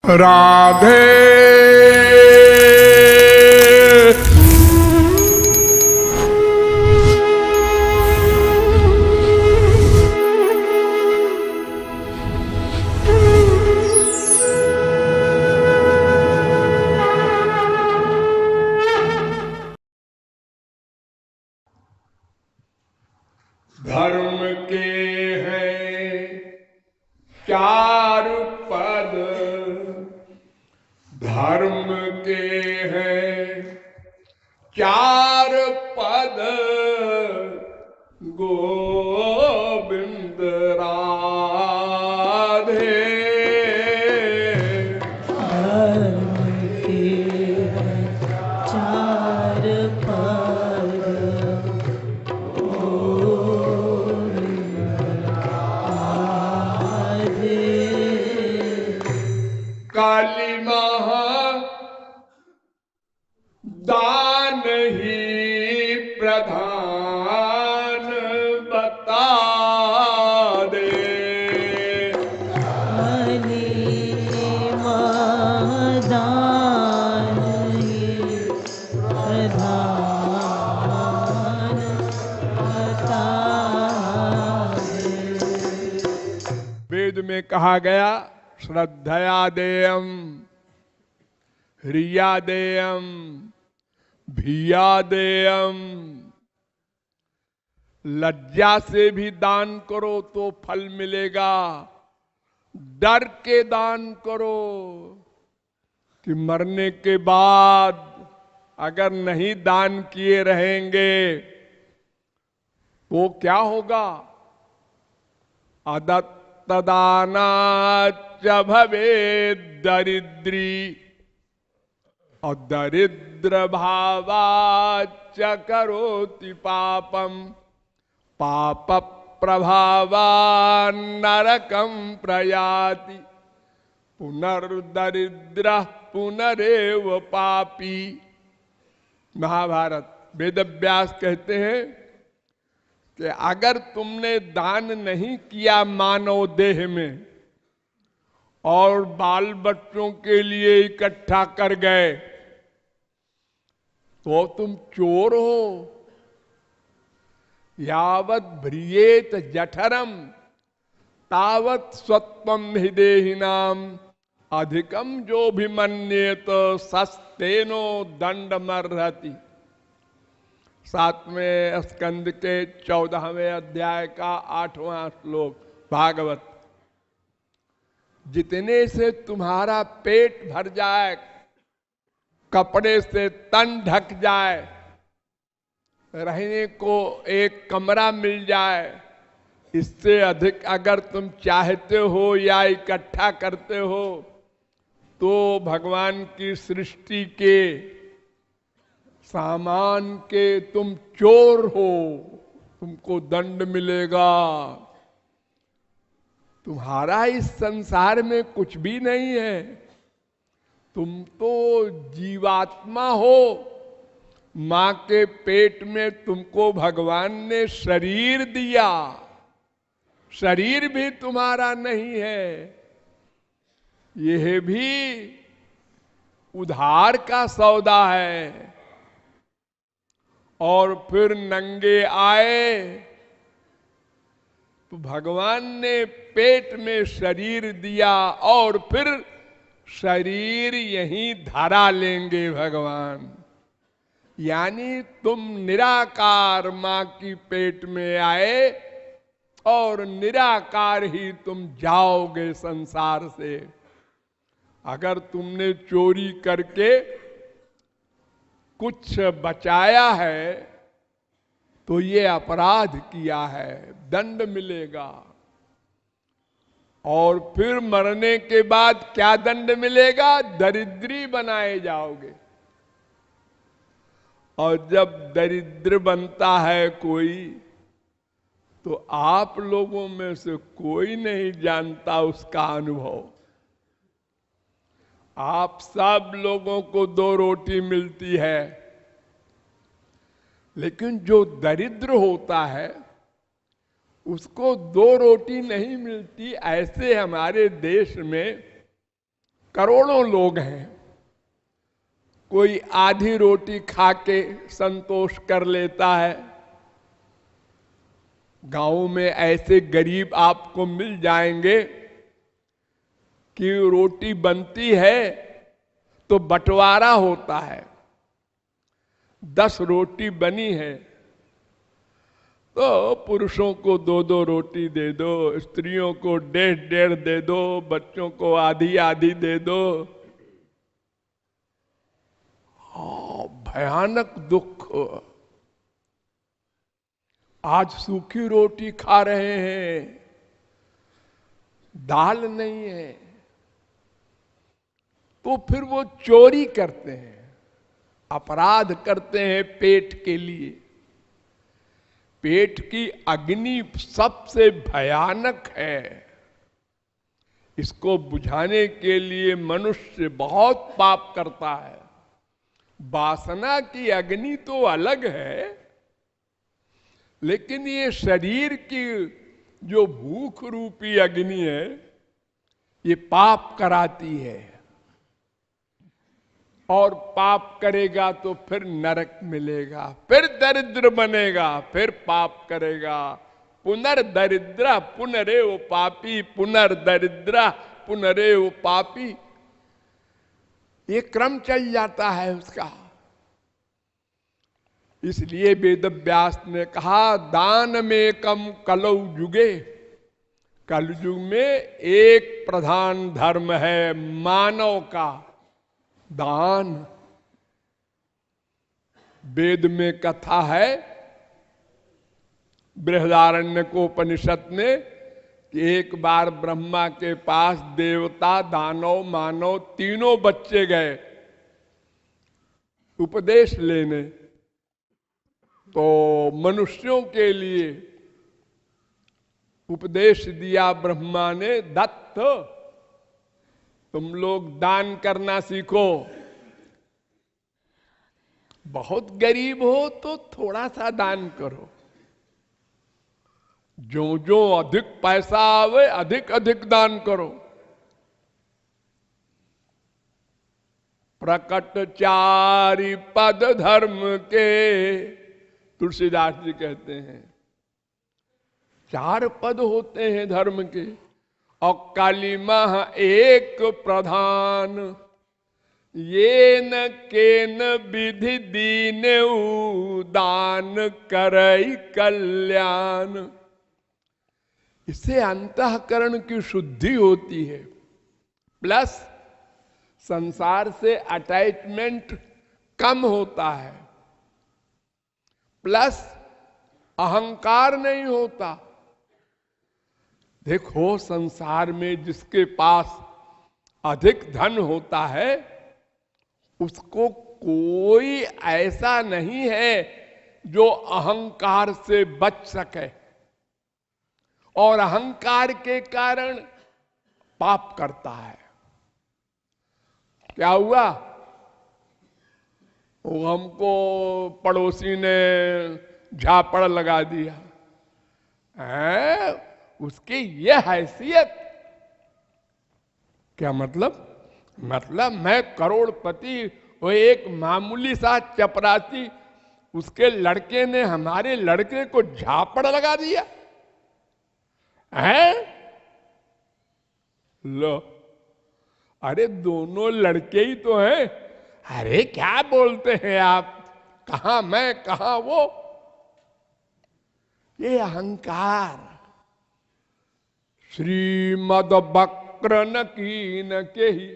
राधे धर्म के हैं चार पद, धर्म के हैं चार पद, गोविंद राधे। धर्म के हैं चार पद, काली महा दान ही प्रधान बता दे। दान ही प्रधान बता दे। वेद में कहा गया श्रद्धया देयम, ह्रिया देयम, भिया देयम। लज्जा से भी दान करो तो फल मिलेगा, डर के दान करो कि मरने के बाद अगर नहीं दान किए रहेंगे तो क्या होगा। अदत्तदानाच्च भवेद् दरिद्री, और दरिद्र भावाच्च करोति पापम, पाप प्रभावान् नरकं प्रयाति, पुनर्दरिद्रः पुनरेव पापी। महाभारत वेदव्यास कहते हैं कि अगर तुमने दान नहीं किया मानव देह में और बाल बच्चों के लिए इकट्ठा कर गए तो तुम चोर हो। यावत भ्रियेत जठरम तावत स्वत्वम हि देहिनाम, अधिकम जो भी मन्येत सस्तेनो दंडमर्हति। 7वें स्कंद के 14वें अध्याय का 8वां श्लोक भागवत। जितने से तुम्हारा पेट भर जाए, कपड़े से तन ढक जाए, रहने को एक कमरा मिल जाए, इससे अधिक अगर तुम चाहते हो या इकट्ठा करते हो तो भगवान की सृष्टि के सामान के तुम चोर हो, तुमको दंड मिलेगा। तुम्हारा इस संसार में कुछ भी नहीं है, तुम तो जीवात्मा हो। मां के पेट में तुमको भगवान ने शरीर दिया, शरीर भी तुम्हारा नहीं है। यह भी उधार का सौदा है। और फिर नंगे आए तो भगवान ने पेट में शरीर दिया और फिर शरीर यहीं धरा लेंगे भगवान। यानी तुम निराकार मां की पेट में आए और निराकार ही तुम जाओगे संसार से। अगर तुमने चोरी करके कुछ बचाया है तो ये अपराध किया है, दंड मिलेगा। और फिर मरने के बाद क्या दंड मिलेगा, दरिद्री बनाए जाओगे। और जब दरिद्र बनता है कोई तो आप लोगों में से कोई नहीं जानता उसका अनुभव। आप सब लोगों को 2 रोटी मिलती है, लेकिन जो दरिद्र होता है उसको 2 रोटी नहीं मिलती। ऐसे हमारे देश में करोड़ों लोग हैं, कोई आधी रोटी खा के संतोष कर लेता है। गांव में ऐसे गरीब आपको मिल जाएंगे कि रोटी बनती है तो बंटवारा होता है। 10 रोटी बनी है तो पुरुषों को 2-2 रोटी दे दो, स्त्रियों को 1.5 दे दो, बच्चों को आधी आधी दे दो। भयानक दुख। आज सूखी रोटी खा रहे हैं, दाल नहीं है, तो फिर वो चोरी करते हैं, अपराध करते हैं पेट के लिए। पेट की अग्नि सबसे भयानक है। इसको बुझाने के लिए मनुष्य बहुत पाप करता है। वासना की अग्नि तो अलग है, लेकिन ये शरीर की जो भूख रूपी अग्नि है, ये पाप कराती है। और पाप करेगा तो फिर नरक मिलेगा, फिर दरिद्र बनेगा, फिर पाप करेगा। पुनर्दरिद्रा पुनरेव पापी, पुनर्दरिद्रा पुनरेव पापी, ये क्रम चल जाता है उसका। इसलिए वेद व्यास ने कहा, दान में कम कलौ जुगे। कलयुग में एक प्रधान धर्म है मानव का, दान। वेद में कथा है बृहदारण्यकोपनिषद में कि एक बार ब्रह्मा के पास देवता, दानव, मानव तीनों बच्चे गए उपदेश लेने। तो मनुष्यों के लिए उपदेश दिया ब्रह्मा ने, दत्त तुम लोग दान करना सीखो। बहुत गरीब हो तो थोड़ा सा दान करो, जो जो अधिक पैसा आवे अधिक अधिक दान करो। प्रकट 4 पद धर्म के, तुलसीदास जी कहते हैं 4 पद होते हैं धर्म के, और काली माह एक प्रधान। ये न केन विधि दीन दान करई कल्याण। इससे अंतःकरण की शुद्धि होती है, प्लस संसार से अटैचमेंट कम होता है, प्लस अहंकार नहीं होता। देखो संसार में जिसके पास अधिक धन होता है उसको कोई ऐसा नहीं है जो अहंकार से बच सके, और अहंकार के कारण पाप करता है। क्या हुआ, वो हमको पड़ोसी ने झापड़ लगा दिया है, उसकी ये हैसियत। क्या मतलब मैं करोड़पति, वो एक मामूली सा चपरासी, उसके लड़के ने हमारे लड़के को झापड़ लगा दिया है। लो, अरे दोनों लड़के ही तो हैं। अरे क्या बोलते हैं आप, कहां मैं कहां वो। ये अहंकार। श्रीमद वक्र न कीन के ही,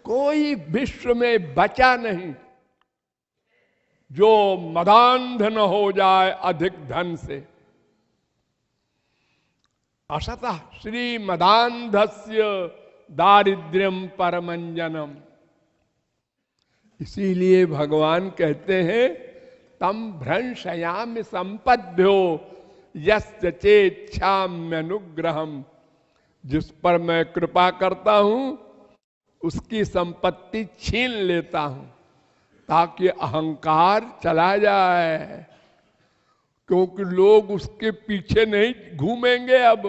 कोई विश्व में बचा नहीं जो मदांध न हो जाए अधिक धन से। असतः श्रीमदांधस्य दारिद्र्यम परमंजनम। इसीलिए भगवान कहते हैं, तम भ्रंशयामि संपद्भ्यो यस्य चेच्छाम्यनुग्रहम्। जिस पर मैं कृपा करता हूं उसकी संपत्ति छीन लेता हूं, ताकि अहंकार चला जाए, क्योंकि लोग उसके पीछे नहीं घूमेंगे। अब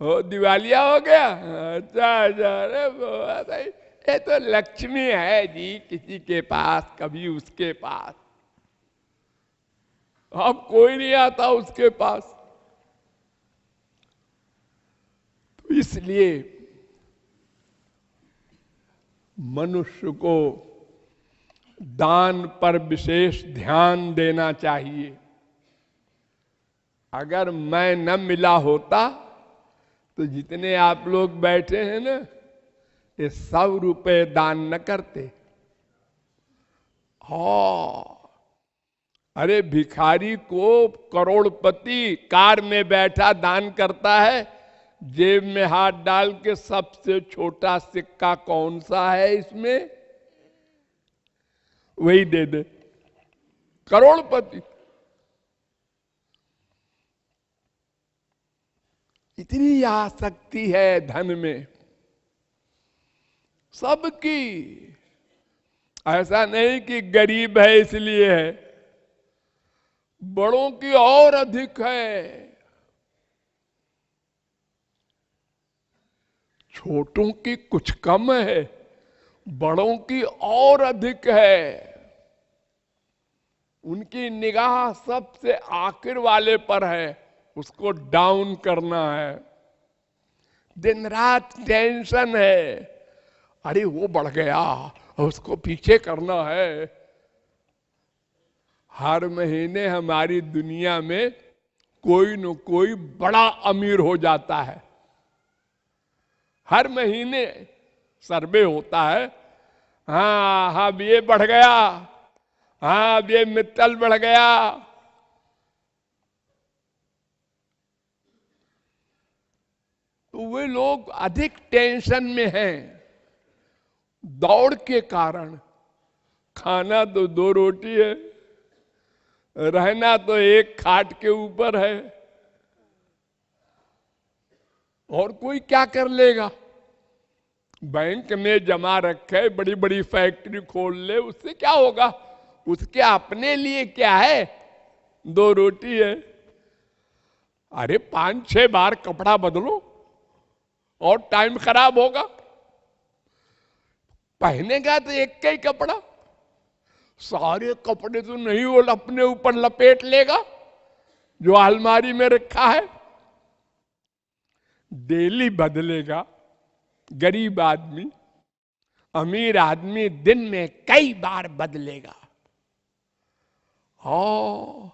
हो दिवालिया हो गया। अच्छा अच्छा, अरे भाई ये तो लक्ष्मी है जी किसी के पास, कभी उसके पास, अब कोई नहीं आता उसके पास। तो इसलिए मनुष्य को दान पर विशेष ध्यान देना चाहिए। अगर मैं न मिला होता तो जितने आप लोग बैठे हैं ना, ये 100 रुपए दान न करते। हाँ, अरे भिखारी को करोड़पति कार में बैठा दान करता है, जेब में हाथ डाल के सबसे छोटा सिक्का कौन सा है इसमें, वही दे दे। करोड़पति, इतनी आसक्ति है धन में सबकी। ऐसा नहीं कि गरीब है इसलिए है, बड़ों की और अधिक है, छोटों की कुछ कम है, बड़ों की और अधिक है। उनकी निगाह सबसे आखिर वाले पर है, उसको डाउन करना है। दिन रात टेंशन है, अरे वो बढ़ गया, उसको पीछे करना है। हर महीने हमारी दुनिया में कोई न कोई बड़ा अमीर हो जाता है। हर महीने सर्वे होता है, हाँ हाँ अब ये बढ़ गया, हाँ अब ये मित्तल बढ़ गया। तो वे लोग अधिक टेंशन में हैं दौड़ के कारण। खाना तो 2 रोटी है, रहना तो एक खाट के ऊपर है, और कोई क्या कर लेगा। बैंक में जमा रखे, बड़ी बड़ी फैक्ट्री खोल ले, उससे क्या होगा, उसके अपने लिए क्या है, 2 रोटी है। अरे 5-6 बार कपड़ा बदलो और टाइम खराब होगा। पहनेगा तो एक का ही कपड़ा, सारे कपड़े तो नहीं वो अपने ऊपर लपेट लेगा जो अलमारी में रखा है, डेली बदलेगा। गरीब आदमी, अमीर आदमी दिन में कई बार बदलेगा। हाँ,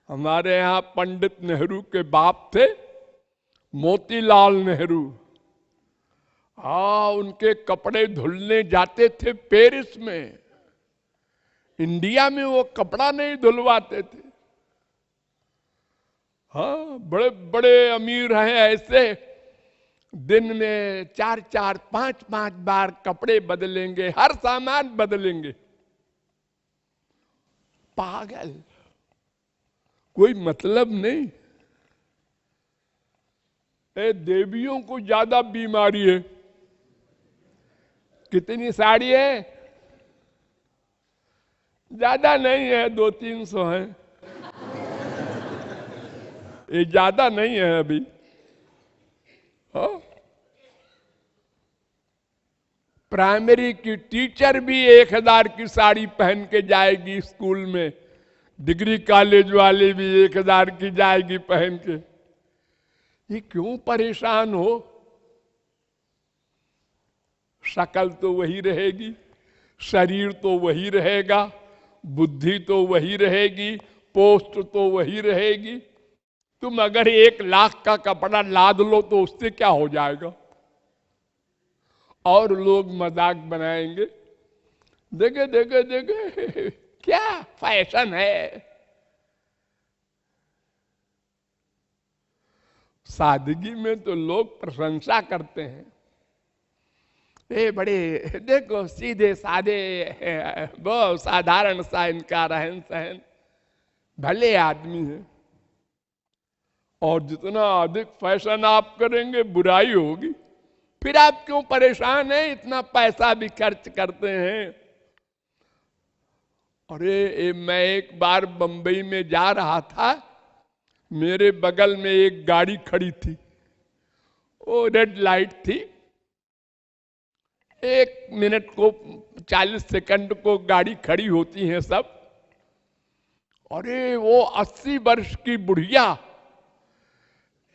हमारे यहां पंडित नेहरू के बाप थे मोतीलाल नेहरू। हाँ, उनके कपड़े धुलने जाते थे पेरिस में, इंडिया में वो कपड़ा नहीं धुलवाते थे। हाँ, बड़े बड़े अमीर हैं ऐसे, दिन में 4-4, 5-5 बार कपड़े बदलेंगे, हर सामान बदलेंगे। पागल, कोई मतलब नहीं। देवियों को ज्यादा बीमारी है। कितनी साड़ी है, ज्यादा नहीं है, 200-300 है, ये ज्यादा नहीं है अभी। हाँ, प्राइमरी की टीचर भी 1000 की साड़ी पहन के जाएगी स्कूल में, डिग्री कॉलेज वाले भी 1000 की जाएगी पहन के। ये क्यों परेशान हो, शक्ल तो वही रहेगी, शरीर तो वही रहेगा, बुद्धि तो वही रहेगी, पोस्ट तो वही रहेगी। तुम अगर 1 लाख का कपड़ा लाद लो तो उससे क्या हो जाएगा, और लोग मजाक बनाएंगे, देखे देखे देखे क्या फैशन है। सादगी में तो लोग प्रशंसा करते हैं, ये बड़े देखो सीधे साधे, बहुत साधारण सा इनका रहन सहन, भले आदमी है। और जितना अधिक फैशन आप करेंगे बुराई होगी। फिर आप क्यों परेशान हैं, इतना पैसा भी खर्च करते हैं। अरे मैं एक बार बंबई में जा रहा था, मेरे बगल में एक गाड़ी खड़ी थी, वो रेड लाइट थी, 1 मिनट को 40 सेकंड को गाड़ी खड़ी होती है सब। अरे वो 80 वर्ष की बुढ़िया,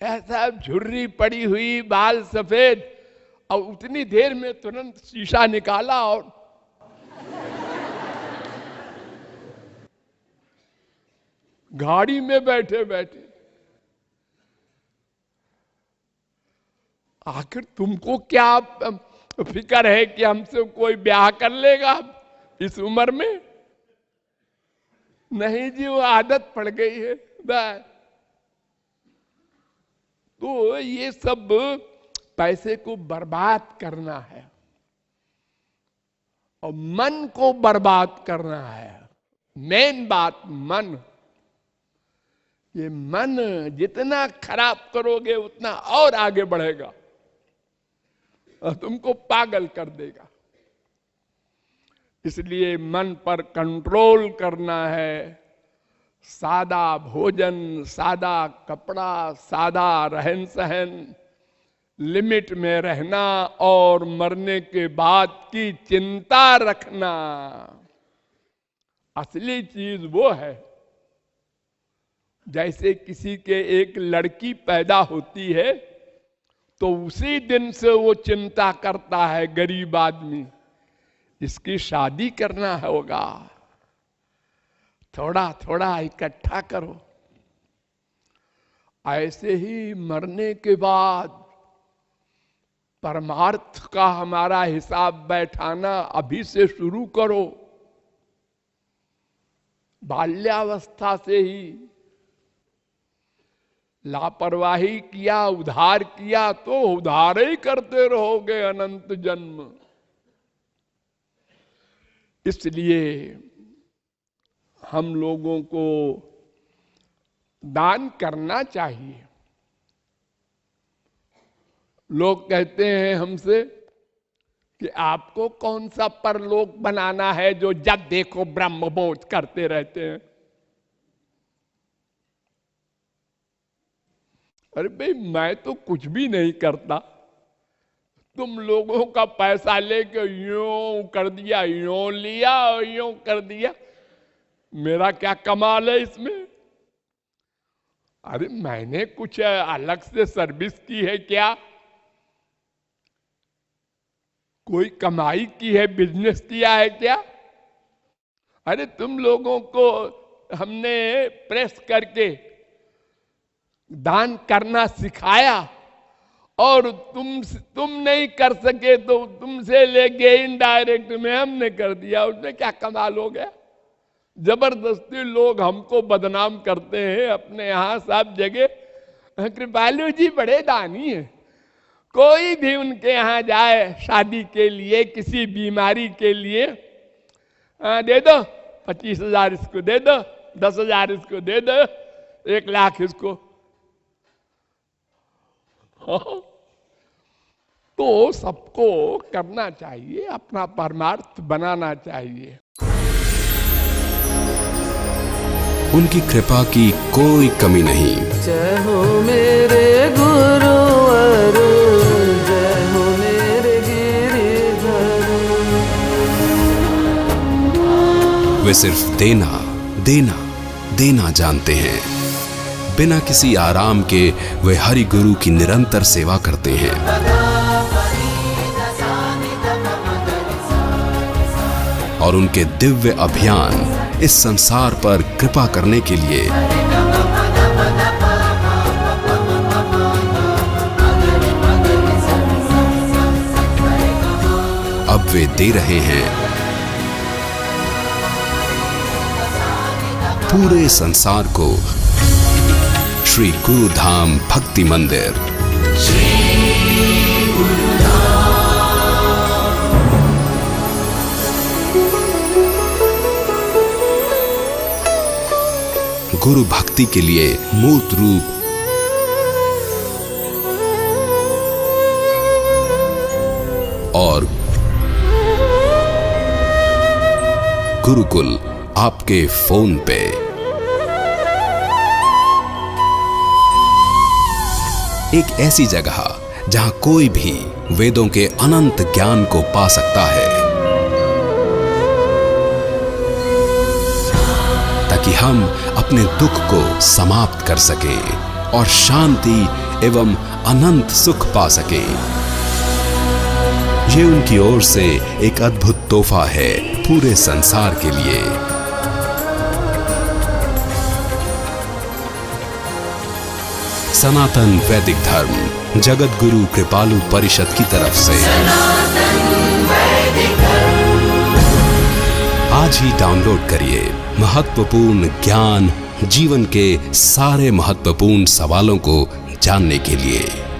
ऐसा झुर्री पड़ी हुई, बाल सफेद, और उतनी देर में तुरंत शीशा निकाला और गाड़ी में बैठे बैठे। आखिर तुमको क्या फिक्र है कि हमसे कोई ब्याह कर लेगा इस उम्र में? नहीं जी, वो आदत पड़ गई है। तो ये सब पैसे को बर्बाद करना है और मन को बर्बाद करना है। मेन बात मन। ये मन जितना खराब करोगे उतना और आगे बढ़ेगा और तुमको पागल कर देगा। इसलिए मन पर कंट्रोल करना है। सादा भोजन, सादा कपड़ा, सादा रहन सहन, लिमिट में रहना और मरने के बाद की चिंता रखना। असली चीज वो है। जैसे किसी के एक लड़की पैदा होती है तो उसी दिन से वो चिंता करता है, गरीब आदमी, इसकी शादी करना होगा, थोड़ा थोड़ा इकट्ठा करो। ऐसे ही मरने के बाद परमार्थ का हमारा हिसाब बैठाना अभी से शुरू करो, बाल्यावस्था से ही। लापरवाही किया, उधार किया तो उधार ही करते रहोगे अनंत जन्म। इसलिए हम लोगों को दान करना चाहिए। लोग कहते हैं हमसे कि आपको कौन सा परलोक बनाना है जो जब देखो ब्रह्मभोज करते रहते हैं। अरे भाई, मैं तो कुछ भी नहीं करता, तुम लोगों का पैसा लेके यूं कर दिया, यूं लिया और यूं कर दिया, मेरा क्या कमाल है इसमें? अरे मैंने कुछ अलग से सर्विस की है क्या? कोई कमाई की है, बिजनेस किया है क्या? अरे तुम लोगों को हमने प्रेस करके दान करना सिखाया और तुम नहीं कर सके तो तुमसे लेके इनडायरेक्ट में हमने कर दिया, उसमें क्या कमाल हो गया? जबरदस्ती लोग हमको बदनाम करते हैं अपने यहाँ सब जगह। कृपालु जी बड़े दानी हैं, कोई भी उनके यहाँ जाए शादी के लिए, किसी बीमारी के लिए, दे दो 25,000 इसको दे दो, 10,000 इसको दे दो, 1 लाख इसको। तो सबको करना चाहिए, अपना परमार्थ बनाना चाहिए। उनकी कृपा की कोई कमी नहीं। जय हो मेरे गुरुवर, जय हो मेरे गिरिधर। वे सिर्फ देना देना देना जानते हैं। बिना किसी आराम के वे हरि गुरु की निरंतर सेवा करते हैं। और उनके दिव्य अभियान इस संसार पर कृपा करने के लिए अब वे दे रहे हैं पूरे संसार को श्री गुरुधाम भक्ति मंदिर। गुरु भक्ति के लिए मूर्त रूप और गुरुकुल आपके फोन पे। एक ऐसी जगह जहां कोई भी वेदों के अनंत ज्ञान को पा सकता है, ताकि हम अपने दुख को समाप्त कर सकें और शांति एवं अनंत सुख पा सकें। ये उनकी ओर से एक अद्भुत तोहफा है पूरे संसार के लिए। सनातन वैदिक धर्म जगत गुरु कृपालु परिषद की तरफ से आज ही डाउनलोड करिए महत्वपूर्ण ज्ञान, जीवन के सारे महत्वपूर्ण सवालों को जानने के लिए।